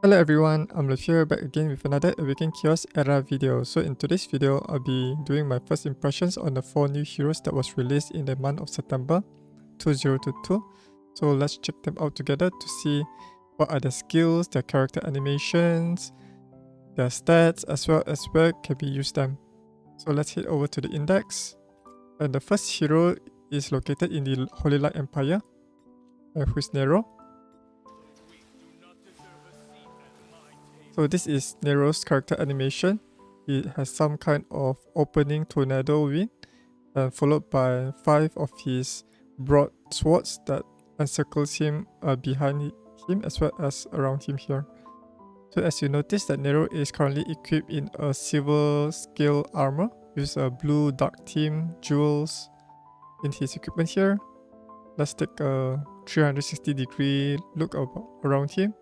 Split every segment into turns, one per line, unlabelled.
Hello everyone, I'm Lyerly back again with another Awaken Chaos era video. So in today's video, I'll be doing my first impressions on the 4 new heroes that was released in the month of September 2022. So let's check them out together to see what are their skills, their character animations, their stats, as well as where can we use them. So let's head over to the index. And the first hero is located in the Holy Light Empire, who is Nero. So this is Nero's character animation. He has some kind of opening tornado wind, followed by 5 of his broad swords that encircles him behind him as well as around him here. So as you notice that Nero is currently equipped in a silver scale armor with a blue dark theme jewels in his equipment here. Let's take a 360 degree look around him.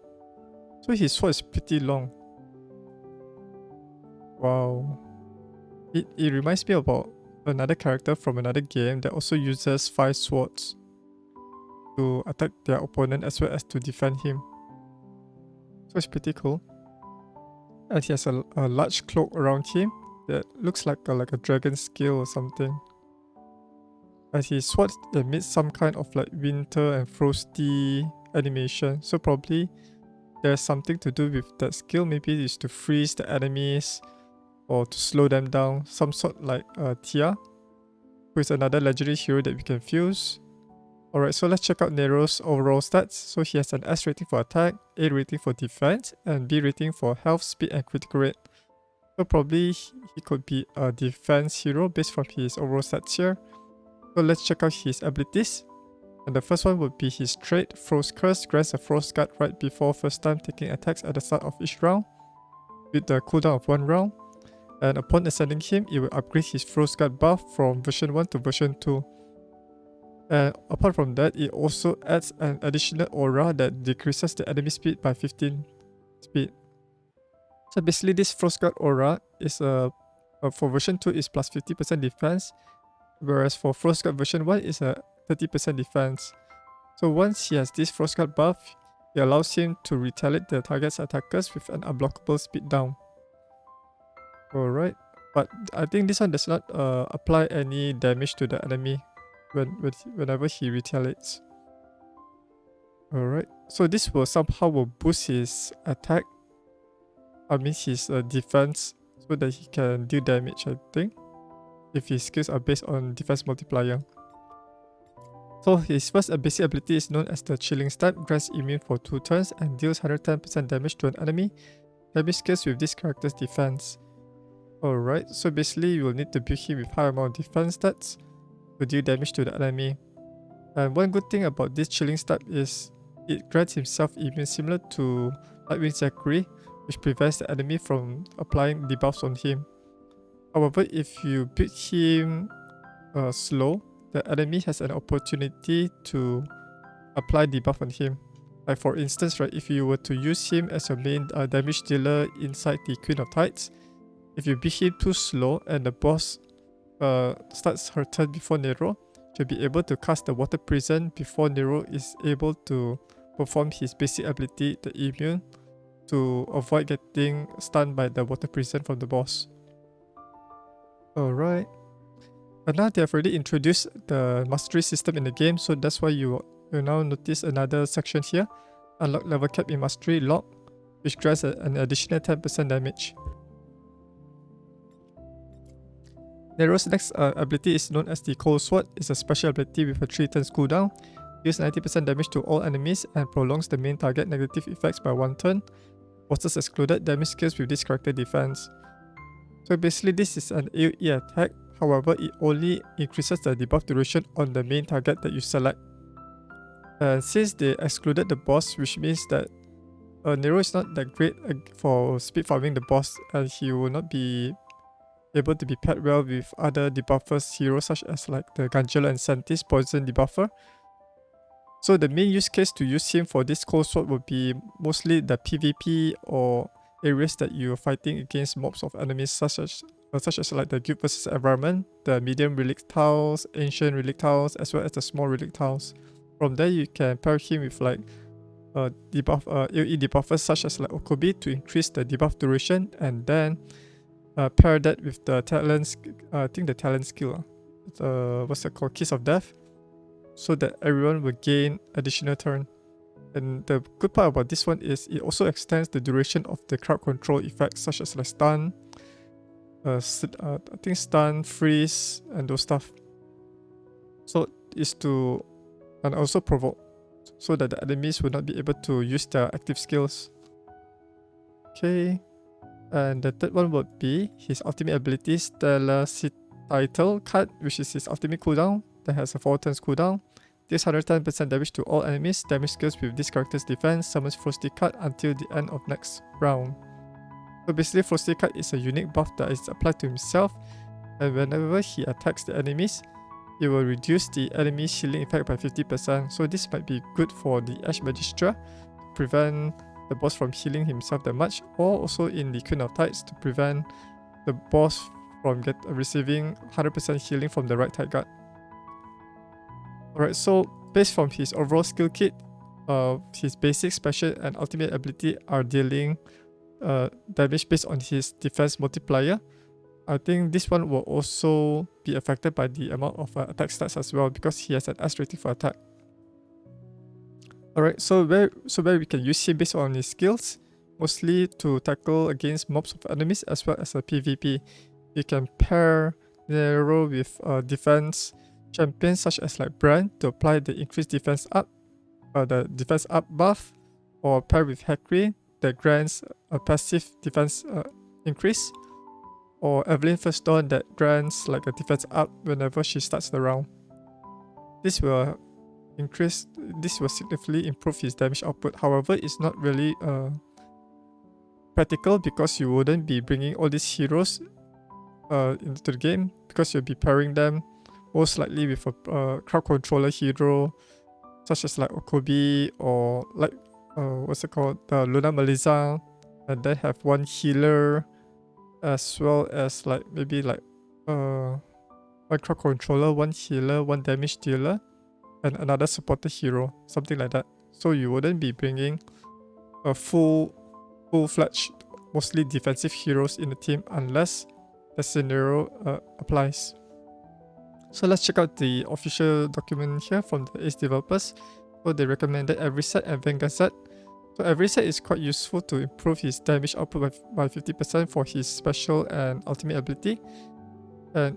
So his sword is pretty long. Wow. It reminds me about another character from another game that also uses 5 swords to attack their opponent as well as to defend him. So it's pretty cool. And he has a large cloak around him that looks like a dragon scale or something. And his sword emits some kind of like winter and frosty animation. So probably there's something to do with that skill. Maybe it's to freeze the enemies or to slow them down. Some sort like Tia, who is another legendary hero that we can fuse. Alright, so let's check out Nero's overall stats. So he has an S rating for attack, A rating for defense, and B rating for health, speed, and critical rate. So probably he could be a defense hero based from his overall stats here. So let's check out his abilities. And the first one would be his trait, Frost Curse, grants a Frost Guard right before first time taking attacks at the start of each round, with the cooldown of 1 round. And upon ascending him, it will upgrade his Frost Guard buff from version 1 to version 2. And apart from that, it also adds an additional aura that decreases the enemy speed by 15 speed. So basically this Frost Guard aura is for version 2 is plus 50% defense, whereas for Frost Guard version 1 is a 30% defense. So once he has this Frost Guard buff, it allows him to retaliate the target's attackers with an unblockable speed down. Alright, but I think this one does not apply any damage to the enemy whenever he retaliates. Alright, so this will somehow boost his attack, I mean his defense, so that he can deal damage, I think, if his skills are based on defense multiplier. So his first basic ability is known as the Chilling Stab, grants immune for 2 turns and deals 110% damage to an enemy. Damage scales with this character's defense. Alright, so basically you will need to build him with high amount of defense stats to deal damage to the enemy. And one good thing about this Chilling Stab is it grants himself immune similar to Lightwing Zachary, which prevents the enemy from applying debuffs on him. However, if you build him slow, the enemy has an opportunity to apply debuff on him. Like for instance, right, if you were to use him as your main damage dealer inside the Queen of Tides, if you beat him too slow and the boss starts her turn before Nero, she'll be able to cast the Water Prison before Nero is able to perform his basic ability, the immune, to avoid getting stunned by the Water Prison from the boss. Alright. And now they have already introduced the mastery system in the game, so that's why you now notice another section here. Unlock level cap in mastery lock, which grants an additional 10% damage. Nero's next ability is known as the Coldsword. It's a special ability with a 3 turns cooldown. Deals 90% damage to all enemies and prolongs the main target negative effects by 1 turn. Bosses excluded, damage scales with this character defense. So basically this is an AoE attack, however it only increases the debuff duration on the main target that you select. And since they excluded the boss, which means that Nero is not that great for speed farming the boss, and he will not be able to be paired well with other debuffers heroes such as like the Gangela and Sentis poison debuffer. So the main use case to use him for this Coldsword would be mostly the PvP or areas that you're fighting against mobs of enemies such as like the Guild versus Environment, the medium relic tiles, ancient relic tiles, as well as the small relic tiles. From there you can pair him with like AoE debuffers such as like Okobi to increase the debuff duration, and then pair that with the talent, I think the talent skill, what's it called, Kiss of Death, so that everyone will gain additional turn. And the good part about this one is it also extends the duration of the crowd control effects such as like stun, I think stun, freeze, and those stuff. So is to, and also provoke, so that the enemies will not be able to use their active skills. Okay, and the third one would be his ultimate ability, Stalactital card, which is his ultimate cooldown that has a 4 turns cooldown. Deals 110% damage to all enemies. Damage scales with this character's defense. Summons Frosty card until the end of next round. So basically, Frosty card is a unique buff that is applied to himself, and whenever he attacks the enemies, it will reduce the enemy's healing effect by 50%. So this might be good for the Ash Magistra to prevent the boss from healing himself that much, or also in the Queen of Tides to prevent the boss from receiving 100% healing from the right Tide Guard. Alright, so based from his overall skill kit, his basic, special, and ultimate ability are dealing damage based on his defense multiplier. I think this one will also be affected by the amount of attack stats as well, because he has an S rating for attack. Alright, so where we can use him based on his skills, mostly to tackle against mobs of enemies as well as a PvP. You can pair Nero with defense champions such as like Brand to apply the increased defense up, the defense up buff, or pair with Hekri that grants a passive defense increase, or Evelyn First Dawn that grants like a defense up whenever she starts the round. This will significantly improve his damage output. However, it's not really practical because you wouldn't be bringing all these heroes into the game, because you'll be pairing them most likely with a crowd controller hero such as like Okobi, or like what's it called, the Luna Melissa, and then have one healer as well as like maybe like one crowd controller, one healer, one damage dealer, and another supporter hero, something like that. So you wouldn't be bringing a full-fledged, mostly defensive heroes in the team unless the scenario applies. So let's check out the official document here from the Ace developers. So they recommended every set and Vanguard set. So every set is quite useful to improve his damage output by 50% for his special and ultimate ability. And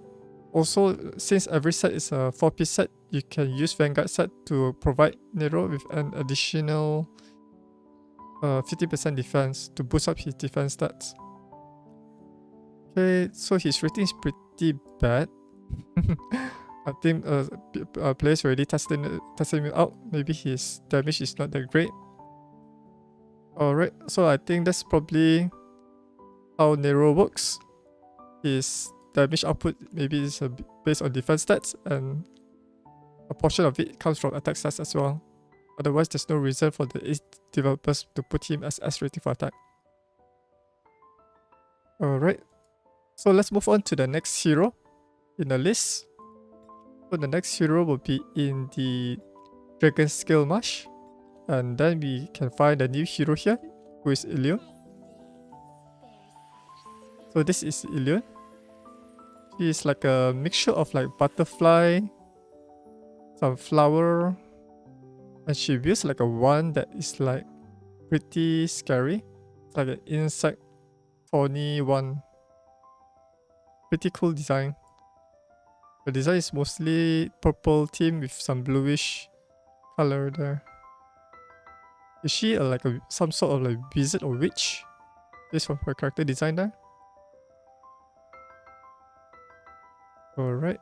also, since every set is a 4-piece set, you can use Vanguard set to provide Nero with an additional 50% defense to boost up his defense stats. Okay, so his rating is pretty bad. I think players already tested him out. Maybe his damage is not that great. Alright, so I think that's probably how Nero works. His damage output maybe is based on defense stats, and a portion of it comes from attack stats as well. Otherwise, there's no reason for the Ace developers to put him as S rating for attack. Alright, so let's move on to the next hero in the list. So the next hero will be in the Dragon Scale Marsh, and then we can find a new hero here, who is Elune. So this is Elune. She is like a mixture of like butterfly, some flower, and she wields like a wand that is like pretty scary. It's like an insect thorny wand. Pretty cool design. The design is mostly purple theme with some bluish color there. Is she some sort of like wizard or witch? This from her character design there. Alright,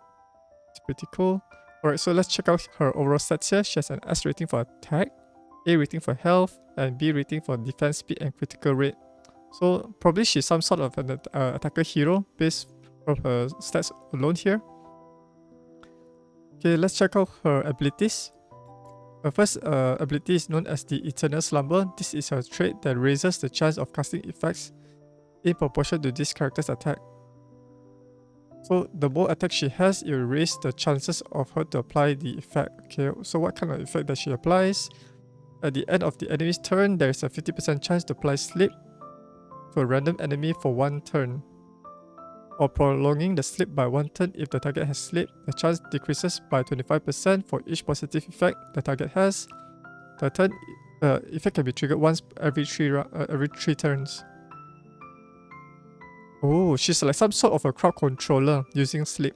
it's pretty cool. Alright, so let's check out her overall stats here. She has an S rating for attack, A rating for health, and B rating for defense speed and critical rate. So probably she's some sort of an attacker hero based from her stats alone here. Okay, let's check out her abilities. Her first ability is known as the Eternal Slumber. This is her trait that raises the chance of casting effects in proportion to this character's attack. So the more attack she has, it will raise the chances of her to apply the effect. Okay, so what kind of effect that she applies? At the end of the enemy's turn, there is a 50% chance to apply sleep to a random enemy for 1 turn. Or prolonging the sleep by 1 turn if the target has sleep, the chance decreases by 25% for each positive effect the target has. The turn effect can be triggered once every 3 turns. Oh, she's like some sort of a crowd controller using sleep.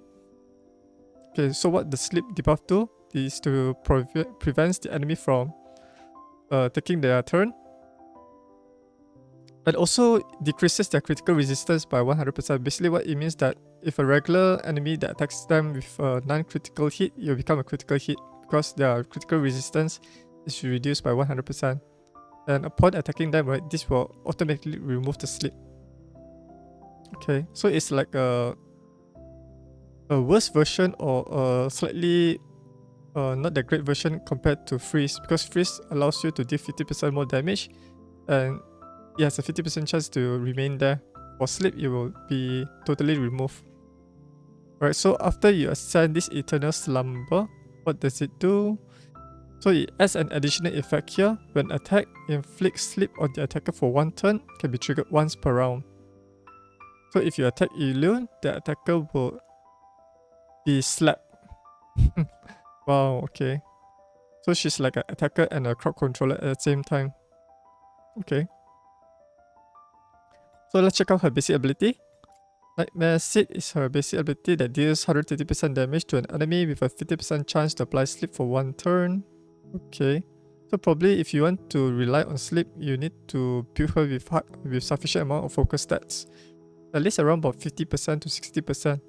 Okay, so what the sleep debuff do is to prevents the enemy from taking their turn. It also decreases their critical resistance by 100%. Basically what it means that if a regular enemy that attacks them with a non-critical hit, it will become a critical hit because their critical resistance is reduced by 100%. And upon attacking them, right, this will automatically remove the sleep. Okay, so it's like a worse version or a slightly not that great version compared to freeze, because freeze allows you to deal 50% more damage and it has a 50% chance to remain there. For sleep, it will be totally removed. Alright, so after you ascend this eternal slumber, what does it do? So it adds an additional effect here. When attacked, inflict sleep on the attacker for 1 turn, can be triggered once per round. So if you attack Elune, the attacker will be slapped. Wow, okay. So she's like an attacker and a crowd controller at the same time. Okay. So let's check out her basic ability. Nightmare Seed is her basic ability that deals 130% damage to an enemy with a 50% chance to apply sleep for 1 turn. Okay. So probably if you want to rely on sleep, you need to build her with sufficient amount of focus stats. At least around about 50% to 60%.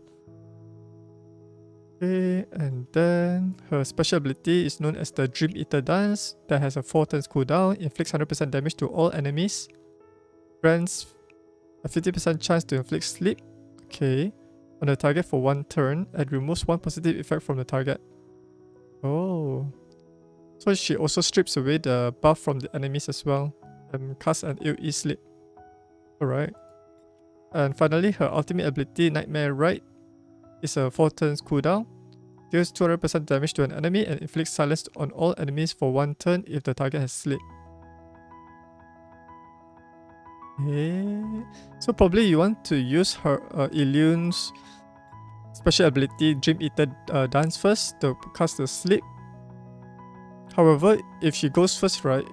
Okay, and then her special ability is known as the Dream Eater Dance that has a 4 turns cooldown, inflicts 100% damage to all enemies, grants a 50% chance to inflict sleep, okay, on the target for 1 turn and removes 1 positive effect from the target. Oh. So she also strips away the buff from the enemies as well and casts an AoE sleep. Alright. And finally, her ultimate ability, Nightmare Rite, is a 4 turns cooldown, deals 200% damage to an enemy and inflicts silence on all enemies for 1 turn if the target has sleep. Okay. So probably you want to use her Elune's special ability, Dream Eater Dance first to cast the sleep. However, if she goes first, right,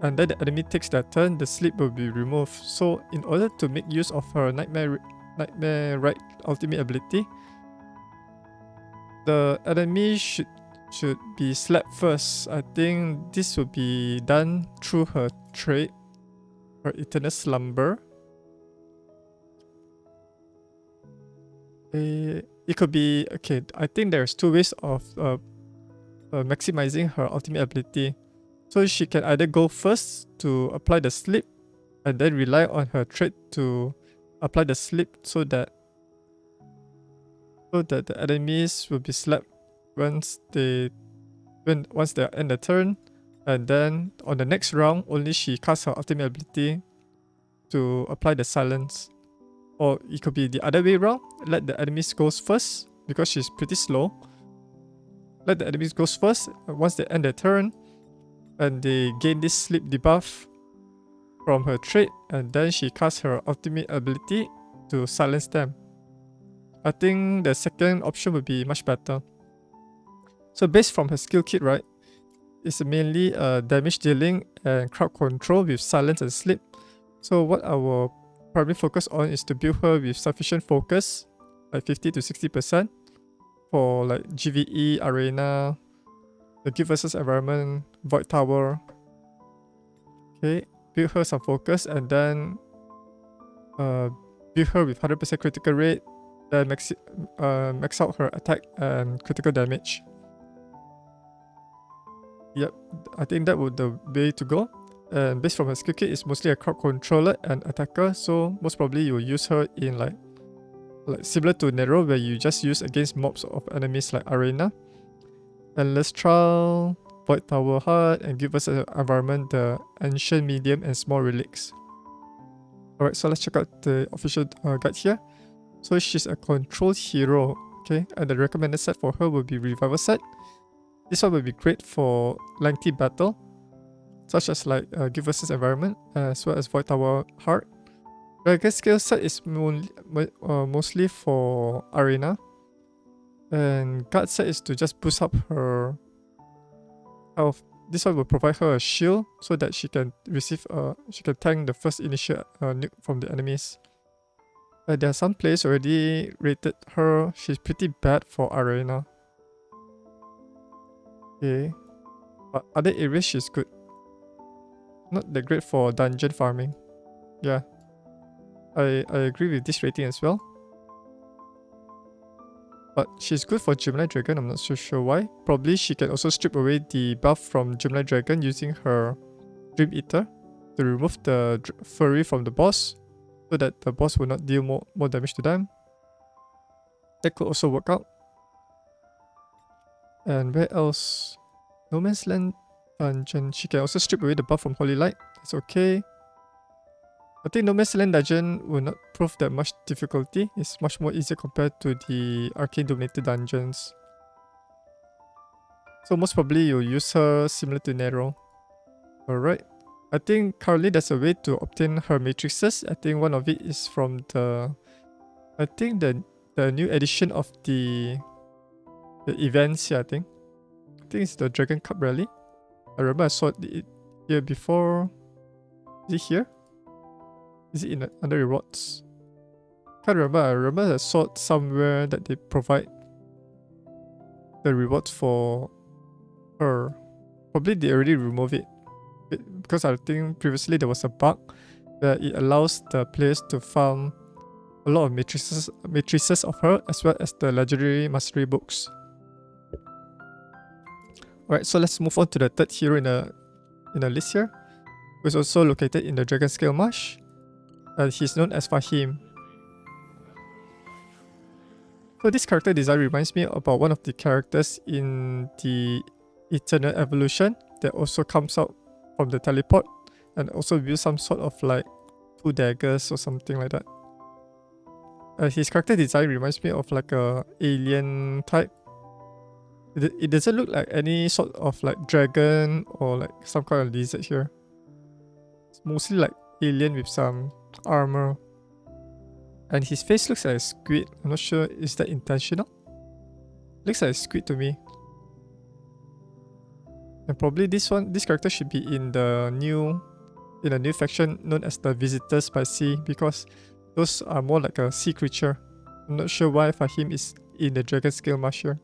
and then the enemy takes their turn, the sleep will be removed. So in order to make use of her Nightmare Rite ultimate ability, the enemy should be slapped first. I think this will be done through her trait, her Eternal Slumber. It could be, okay, I think there's 2 ways of maximizing her ultimate ability. So she can either go first to apply the sleep and then rely on her trait to apply the sleep so that the enemies will be slapped once they end the turn, and then on the next round only she casts her ultimate ability to apply the silence. Or it could be the other way around, let the enemies go first because she's pretty slow. Let the enemies go first, and once they end their turn and they gain this sleep debuff from her trait, and then she casts her ultimate ability to silence them. I think the second option would be much better. So based from her skill kit, right, it's mainly damage dealing and crowd control with silence and sleep. So what I will probably focus on is to build her with sufficient focus, like 50 to 60% for like GVE, Arena, the Guild versus Environment, Void Tower. Okay, build her some focus and then build her with 100% critical rate, then max out her attack and critical damage. Yep, I think that would the way to go. And based from her skill kit, it's mostly a crowd controller and attacker, so most probably you will use her in like similar to Nero, where you just use against mobs of enemies like Arena. Endless Trial, Void Tower Heart, and Guild versus Environment, the Ancient, Medium, and Small Relics. Alright, so let's check out the official guide here. So she's a control hero, okay, and the recommended set for her will be Revival set. This one will be great for lengthy battle. such as like Give versus Environment, as well as Void Tower Heart. Dragon skill set is mostly for Arena. And guard set is to just boost up her health. This one will provide her a shield so that she can she can tank the first initial nuke from the enemies. There are some players already rated her. She's pretty bad for Arena. Okay. But other areas she's good. Not that great for dungeon farming. Yeah. I agree with this rating as well. But she's good for Gemini Dragon, I'm not so sure why. Probably she can also strip away the buff from Gemini Dragon using her Dream Eater to remove the furry from the boss so that the boss will not deal more damage to them. That could also work out. And where else? No Man's Land Dungeon. She can also strip away the buff from Holy Light. That's okay. I think No Man's Land Dungeon will not prove that much difficulty. It's much more easier compared to the Arcane Dominated dungeons. So most probably you'll use her similar to Nero. Alright. I think currently there's a way to obtain her matrices. I think one of it is from the... I think the new edition of the events here, I think it's the Dragon Cup Rally. I remember I saw it here before. Is it here? Is it in under rewards? Can't remember. I remember I saw it somewhere that they provide the rewards for her. Probably they already removed it. Because I think previously there was a bug that it allows the players to farm a lot of matrices of her as well as the legendary mastery books. Alright, so let's move on to the third hero in the list here, who is also located in the Dragon Scale Marsh. He's known as Fahim. So this character design reminds me about one of the characters in the Eternal Evolution that also comes out from the teleport and also wields some sort of like 2 daggers or something like that. His character design reminds me of like a alien type. It doesn't look like any sort of like dragon or like some kind of lizard here. It's mostly like alien with some armor. And his face looks like a squid. I'm not sure, is that intentional? Looks like a squid to me. And probably this character should be in a new faction known as the Visitors by Sea, because those are more like a sea creature. I'm not sure why Fahim is in the Dragon Scale Marsh here.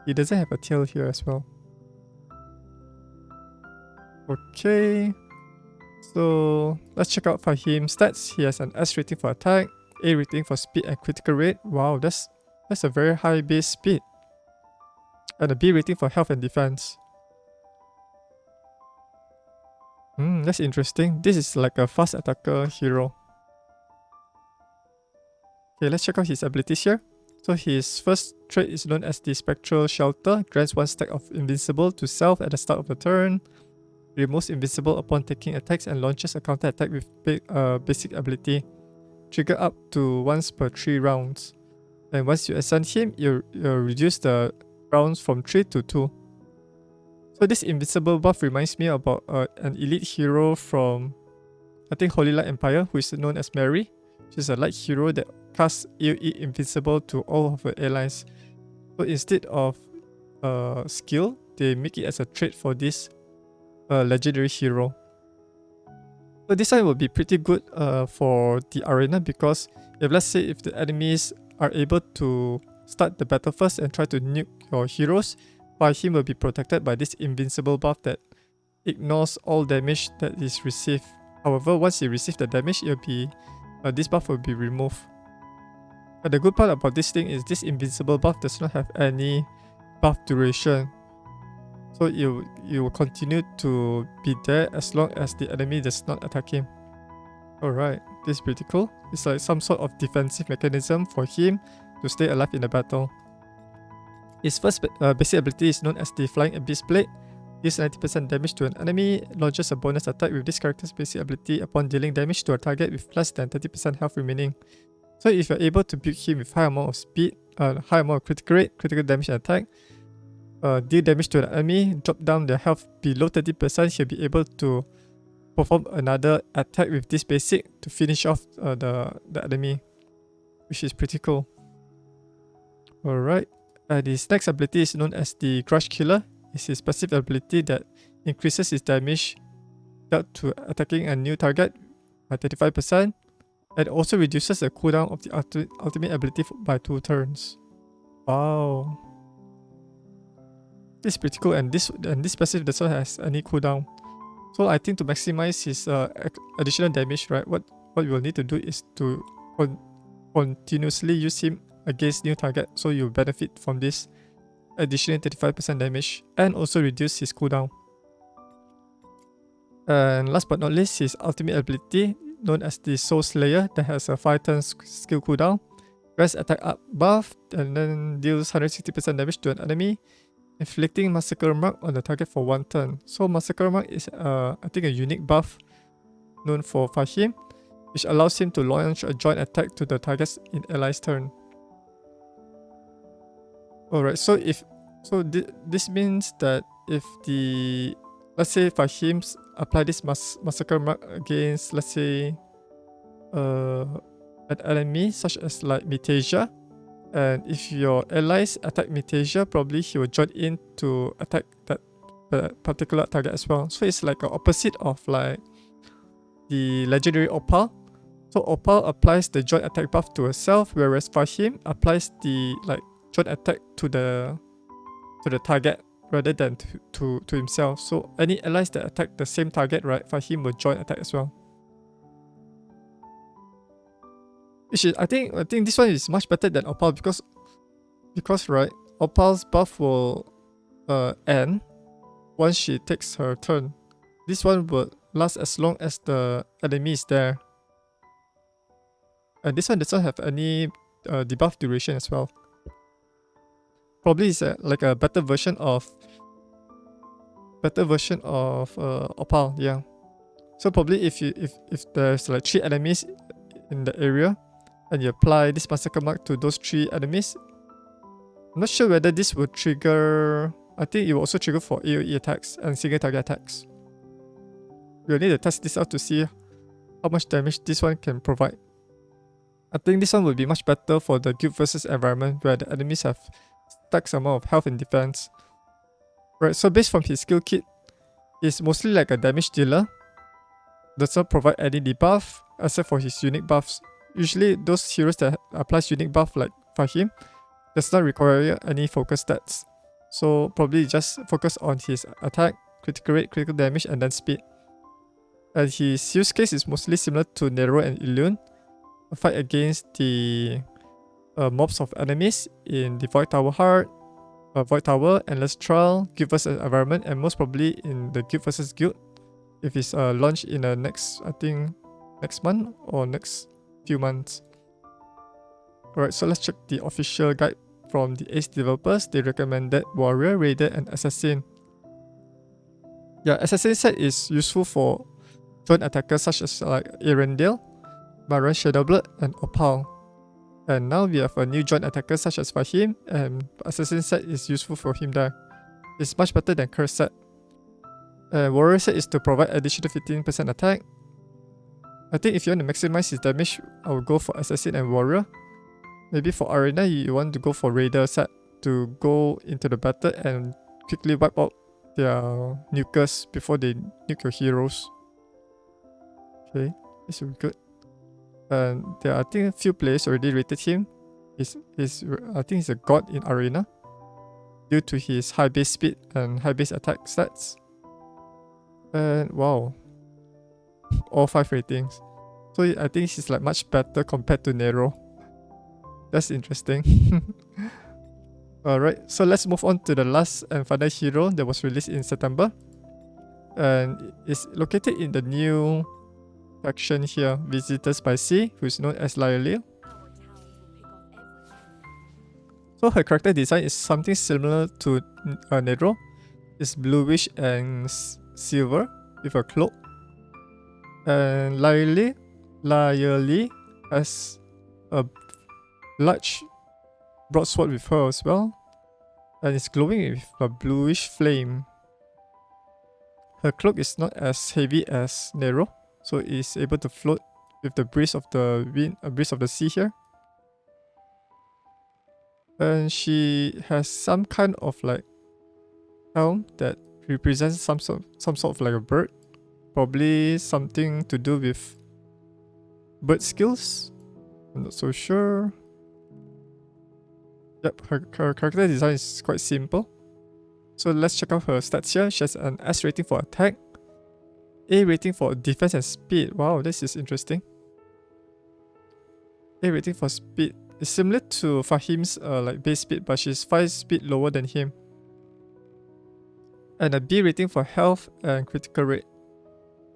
He doesn't have a tail here as well. Okay. So let's check out Fahim's stats. He has an S rating for attack, A rating for speed and critical rate. Wow, that's a very high base speed. And a B rating for health and defense. That's interesting. This is like a fast attacker hero. Okay, let's check out his abilities here. So his first trait is known as the Spectral Shelter. Grants 1 stack of Invincible to self at the start of the turn. Removes Invincible upon taking attacks and launches a counter attack with basic ability. Trigger up to once per 3 rounds. And once you ascend him, you reduce the rounds from 3 to 2. So this Invincible buff reminds me about an elite hero from, I think, Holy Light Empire, who is known as Mary. She's a light hero that casts AoE Invincible to all of her allies. So instead of skill, they make it as a trait for this legendary hero. So this one will be pretty good for the arena, because if let's say if the enemies are able to start the battle first and try to nuke your heroes, Fahim will be protected by this invincible buff that ignores all damage that is received. However, once you receive the damage, it'll be this buff will be removed. But the good part about this thing is this invincible buff does not have any buff duration. So you will continue to be there as long as the enemy does not attack him. Alright, this is pretty cool. It's like some sort of defensive mechanism for him to stay alive in the battle. His first basic ability is known as the Flying Abyss Blade. Deals 90% damage to an enemy, launches a bonus attack with this character's basic ability upon dealing damage to a target with less than 30% health remaining. So if you're able to build him with high amount of speed, high amount of critical rate, critical damage and attack, deal damage to an enemy, drop down their health below 30%, he'll be able to perform another attack with this basic to finish off the enemy, which is pretty cool. Alright, his next ability is known as the Grudge Killer. It's his passive ability that increases his damage dealt to attacking a new target by 35%, and also reduces the cooldown of the ultimate ability by 2 turns. Wow. This is pretty cool, and this passive doesn't has any cooldown. So I think to maximize his additional damage, right, what we will need to do is to continuously use him against new target, so you benefit from this additional 35% damage and also reduce his cooldown. And last but not least, his ultimate ability known as the Soulslayer that has a 5 turn skill cooldown. Rest attack up buff and then deals 160% damage to an enemy, inflicting Massacre Mark on the target for 1 turn. So Massacre Mark is I think a unique buff known for Fahim, which allows him to launch a joint attack to the targets in ally's turn. Alright, so this means that if let's say Fahim apply this Massacre Mark against, let's say, an enemy such as like Mitasia, and if your allies attack Mitasia, probably he will join in to attack that particular target as well. So it's like an opposite of like the legendary Opal. So Opal applies the joint attack buff to herself, whereas Fahim applies the like joint attack to the target rather than to himself. So any allies that attack the same target, right, Fahim will join attack as well. Which is, I think this one is much better than Opal because right, Opal's buff will end once she takes her turn. This one will last as long as the enemy is there. And this one doesn't have any debuff duration as well. Probably it's like a better version of Opal, yeah. So probably if there's like 3 enemies in the area and you apply this Massacre Mark to those 3 enemies, I'm not sure whether this will trigger. I think it will also trigger for AoE attacks and single target attacks. We'll need to test this out to see how much damage this one can provide. I think this one will be much better for the guild versus environment where the enemies have stacks amount of health and defense. Right, so based from his skill kit, he's mostly like a damage dealer. Does not provide any debuff except for his unique buffs. Usually those heroes that applies unique buff like Fahim does not require any focus stats. So probably just focus on his attack, critical rate, critical damage, and then speed. And his use case is mostly similar to Nero and Elune. A fight against the mobs of enemies in the Void Tower Heart, Void Tower, Endless Trial, Guild vs Environment, and most probably in the Guild vs Guild if it's launched in the next, I think, next month or next few months. Alright, so let's check the official guide from the Ace developers. They recommended Warrior, Raider, and Assassin. Yeah, Assassin set is useful for joint attackers such as like Arendelle, Baron Shadowblood, and Opal. And now we have a new joint attacker such as Fahim, and Assassin set is useful for him there. It's much better than Curse set. Warrior set is to provide additional 15% attack. I think if you want to maximize his damage, I will go for Assassin and Warrior. Maybe for Arena, you want to go for Raider set to go into the battle and quickly wipe out their nukers before they nuke your heroes. Okay, this will be good. And there are, I think, a few players already rated him. I think he's a god in Arena due to his high base speed and high base attack stats. And wow, all 5 ratings. So I think he's like much better compared to Nero. That's interesting. Alright, so let's move on to the last and final hero that was released in September. And it's located in the new faction here, Visitors by Sea, who is known as Lyerly. So her character design is something similar to Nero. It's bluish and silver with a cloak. And Lyerly has a large broadsword with her as well. and it's glowing with a bluish flame. Her cloak is not as heavy as Nero, so it is able to float with the breeze of the wind, a breeze of the sea here. And she has some kind of like helm that represents some sort of like a bird. Probably something to do with bird skills. I'm not so sure. Yep, her character design is quite simple. So let's check out her stats here. She has an S rating for attack, A rating for defense and speed. Wow, this is interesting. A rating for speed is similar to Fahim's like base speed, but she's 5 speed lower than him. And a B rating for health and critical rate.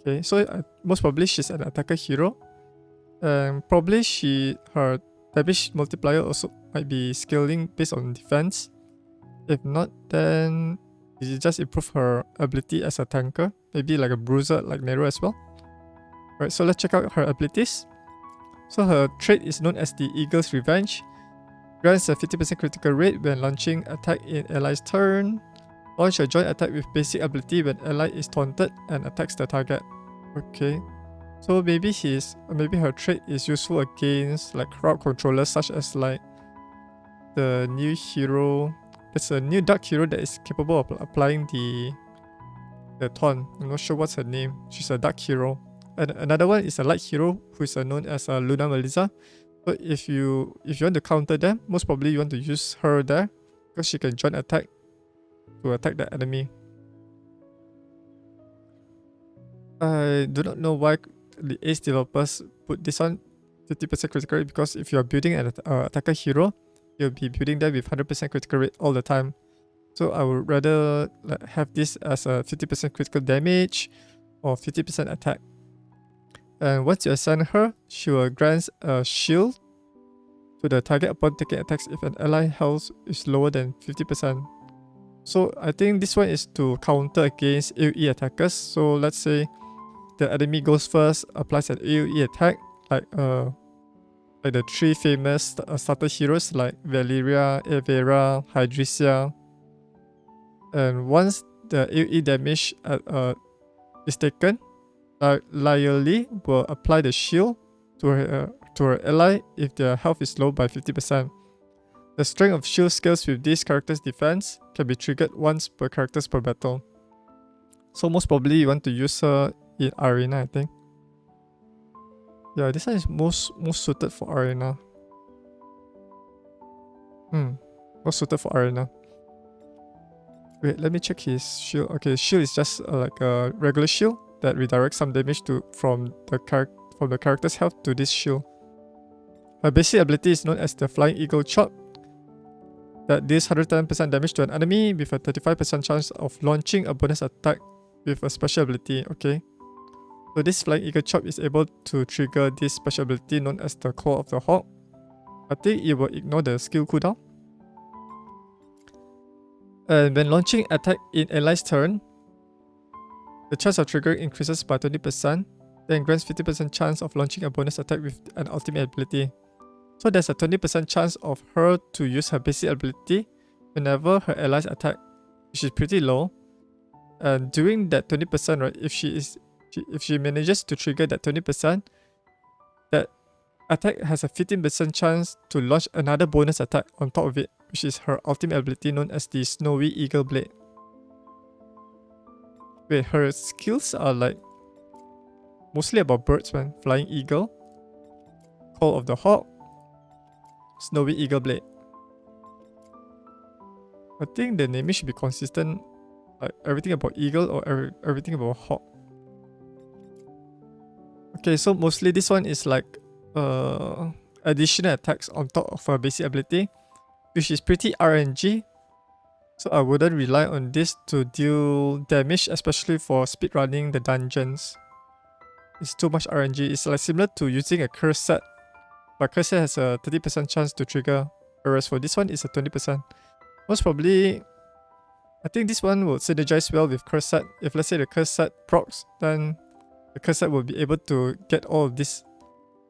Okay, so most probably she's an attacker hero. And probably her damage multiplier also might be scaling based on defense. If not, then it just improve her ability as a tanker. Maybe like a bruiser like Nero as well. Alright, so let's check out her abilities. So her trait is known as the Eagle's Revenge. Grants a 50% critical rate when launching attack in ally's turn. Launch a joint attack with basic ability when ally is taunted and attacks the target. Okay. So maybe her trait is useful against like crowd controllers such as like the new hero. There's a new dark hero that is capable of applying the taunt. I'm not sure what's her name. She's a dark hero. And another one is a light hero who is known as Luna Melissa. So if you want to counter them, most probably you want to use her there because she can join attack to attack the enemy. I do not know why the Ace developers put this on 50% critical rate, because if you're building an attacker hero, you'll be building them with 100% critical rate all the time. So I would rather have this as a 50% critical damage or 50% attack. And once you assign her, she will grant a shield to the target upon taking attacks if an ally health is lower than 50%. So I think this one is to counter against AoE attackers. So let's say the enemy goes first, applies an AoE attack, like the 3 famous starter heroes like Valeria, Evera, Hydrisia. And once the AoE damage is taken, Lyerly will apply the shield to her ally if their health is low by 50%. The strength of shield scales with this character's defense can be triggered once per characters per battle. So most probably you want to use her in Arena, I think. Yeah, this one is most suited for Arena. Most suited for Arena. Wait, let me check his shield. Okay, his shield is just like a regular shield that redirects some damage from the character's health to this shield. Her basic ability is known as the Flying Eagle Chop, that deals 110% damage to an enemy with a 35% chance of launching a bonus attack with a special ability. Okay. So this Flying Eagle Chop is able to trigger this special ability known as the Claw of the Hawk. I think it will ignore the skill cooldown. And when launching attack in ally's turn, the chance of triggering increases by 20%, then grants 50% chance of launching a bonus attack with an ultimate ability. So there's a 20% chance of her to use her basic ability whenever her allies attack, which is pretty low. And during that 20%, right, if she manages to trigger that 20%, that attack has a 15% chance to launch another bonus attack on top of it, which is her ultimate ability known as the Snowy Eagle Blade. Wait, her skills are like mostly about birds, man. Flying Eagle, Call of the Hawk, Snowy Eagle Blade. I think the naming should be consistent, like everything about Eagle or everything about Hawk. Okay, so mostly this one is like additional attacks on top of her basic ability, which is pretty RNG. So I wouldn't rely on this to deal damage, especially for speedrunning the dungeons. It's too much RNG. It's like similar to using a curse set, but curse set has a 30% chance to trigger, whereas for this one it's a 20%. Most probably, I think this one will synergize well with curse set. If let's say the curse set procs, then the curse set will be able to get all of these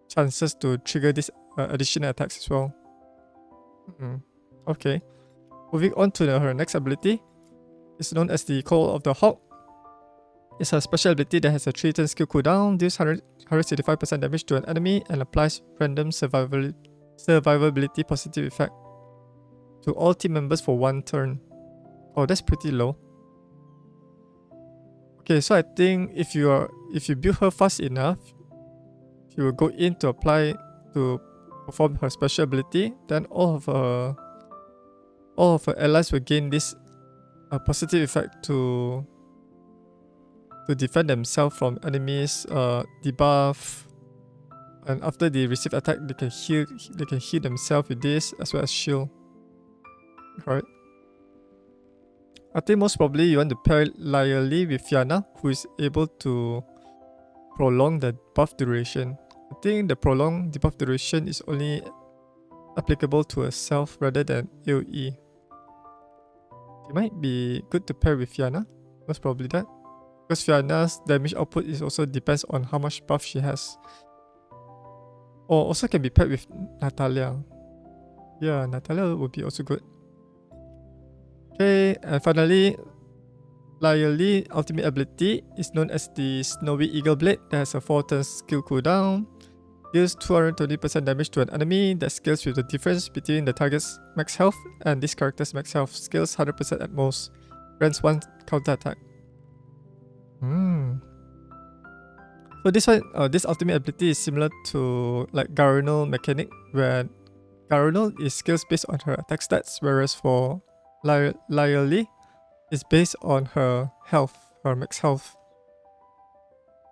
chances to trigger these additional attacks as well. Okay. Moving on to her next ability. It's known as the Call of the Hawk. It's a special ability that has a 3-turn skill cooldown, deals 165% damage to an enemy, and applies random survivability positive effect to all team members for 1 turn. Oh, that's pretty low. Okay, so I think if you build her fast enough, she will go in to apply to perform her special ability. Then all of her allies will gain this positive effect to defend themselves from enemies, debuff, and after they receive attack, they can heal themselves with this as well as shield. Alright. I think most probably you want to pair Lyerly with Fianna, who is able to prolong the buff duration. I think the prolonged debuff duration is only applicable to herself rather than AoE. It might be good to pair with Fianna, most probably that. Because Fianna's damage output is also depends on how much buff she has. Or also can be paired with Natalia. Yeah, Natalia would be also good. Okay, and finally, Lyerly ultimate ability is known as the Snowy Eagle Blade that has a 4-turn skill cooldown. Deals 220% damage to an enemy that scales with the difference between the target's max health and this character's max health. Scales 100% at most. Grants 1 counter attack. So this one, this ultimate ability is similar to like Garunal mechanic, where Garunal is scales based on her attack stats, whereas for Lyerly is based on her health, her max health.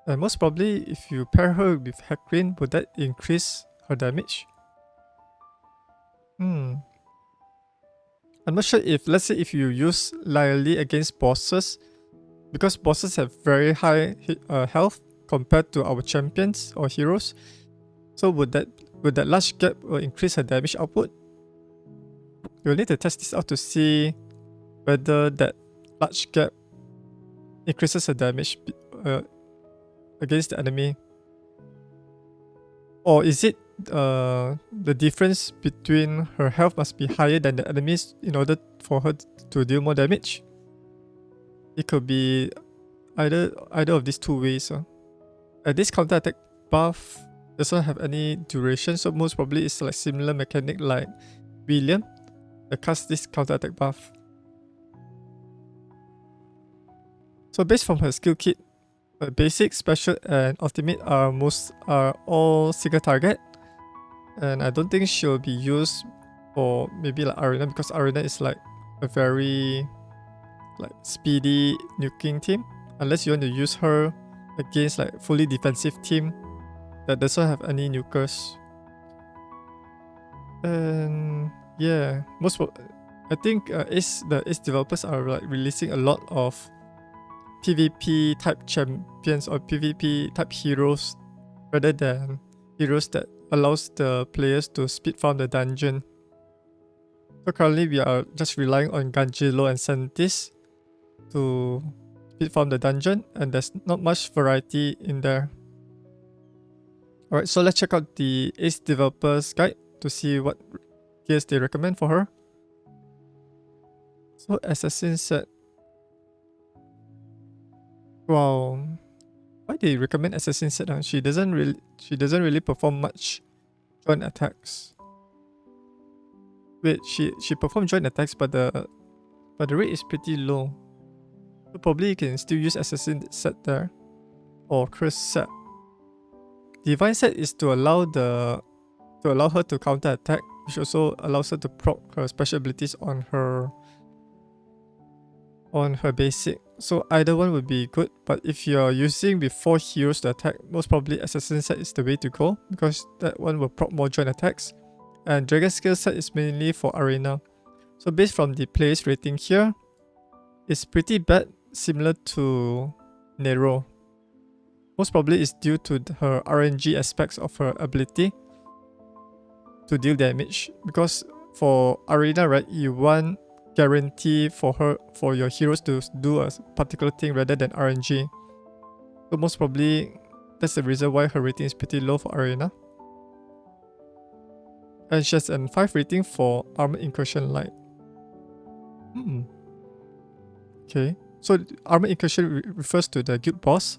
And most probably, if you pair her with Hecarim, would that increase her damage? I'm not sure if, let's say if you use Lyerly against bosses, because bosses have very high health compared to our champions or heroes. So would that large gap increase her damage output? You'll need to test this out to see whether that large gap increases her damage against the enemy. Or is it the difference between her health must be higher than the enemies in order for her to deal more damage? It could be either of these two ways. This counter attack buff doesn't have any duration, so most probably it's like similar mechanic like William that casts this counter attack buff. So based from her skill kit, basic, special, and ultimate are all single target, and I don't think she'll be used for maybe like Arena, because Arena is like a very like speedy nuking team, unless you want to use her against like fully defensive team that doesn't have any nukers. And yeah, I think the Ace developers are like releasing a lot of PvP type champions or PvP type heroes rather than heroes that allows the players to speed farm the dungeon. So currently we are just relying on Ganjilo and Sentis to speed farm the dungeon, and there's not much variety in there. Alright, so let's check out the Ace developers guide to see what gears they recommend for her. So Assassin set. Wow, why they recommend Assassin set? She doesn't really perform much joint attacks. Wait, she performs joint attacks, but the rate is pretty low. So probably you can still use Assassin set there, or Curse set. Divine set is to allow her to counter attack, which also allows her to proc her special abilities on her basic. So either one would be good, but if you're using with 4 heroes to attack, most probably Assassin set is the way to go, because that one will proc more joint attacks. And Dragon Skill set is mainly for Arena. So based from the player's rating here, it's pretty bad, similar to Nero. Most probably it's due to her RNG aspects of her ability to deal damage, because for Arena, right, you want guarantee for your heroes to do a particular thing rather than RNG. So most probably that's the reason why her rating is pretty low for Arena. And she has a 5 rating for Armored Incursion Light. Okay, so armor incursion refers to the guild boss.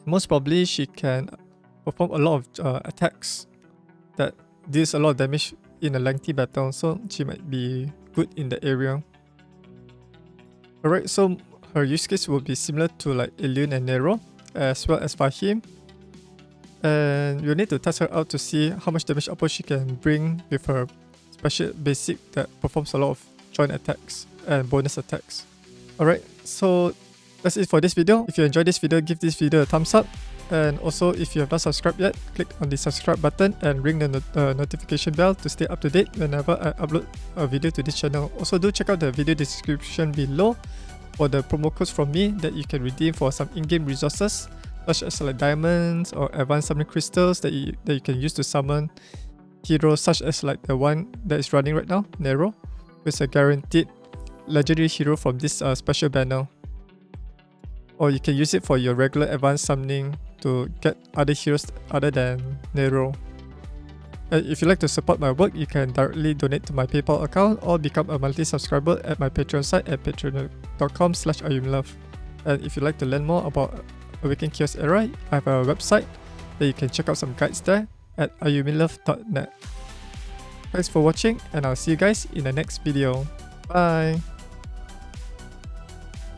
Most probably she can perform a lot of attacks that deals a lot of damage in a lengthy battle, so she might be good in the area. Alright, so her use case will be similar to like Elune and Nero, as well as Fahim. And you'll need to test her out to see how much damage output she can bring with her special basic that performs a lot of joint attacks and bonus attacks. Alright, so that's it for this video. If you enjoyed this video, give this video a thumbs up. And also, if you have not subscribed yet, click on the subscribe button and ring the notification bell to stay up to date whenever I upload a video to this channel. Also, do check out the video description below for the promo codes from me that you can redeem for some in-game resources, such as like diamonds or advanced summoning crystals that you can use to summon heroes, such as like the one that is running right now, Nero, with a guaranteed legendary hero from this special banner. Or you can use it for your regular advanced summoning to get other heroes other than Nero. And if you'd like to support my work, you can directly donate to my PayPal account or become a monthly subscriber at my Patreon site at patreon.com/Ayumilove. And if you'd like to learn more about Awaken Chaos Era, I have a website that you can check out some guides there at ayumilove.net. Thanks for watching, and I'll see you guys in the next video. Bye!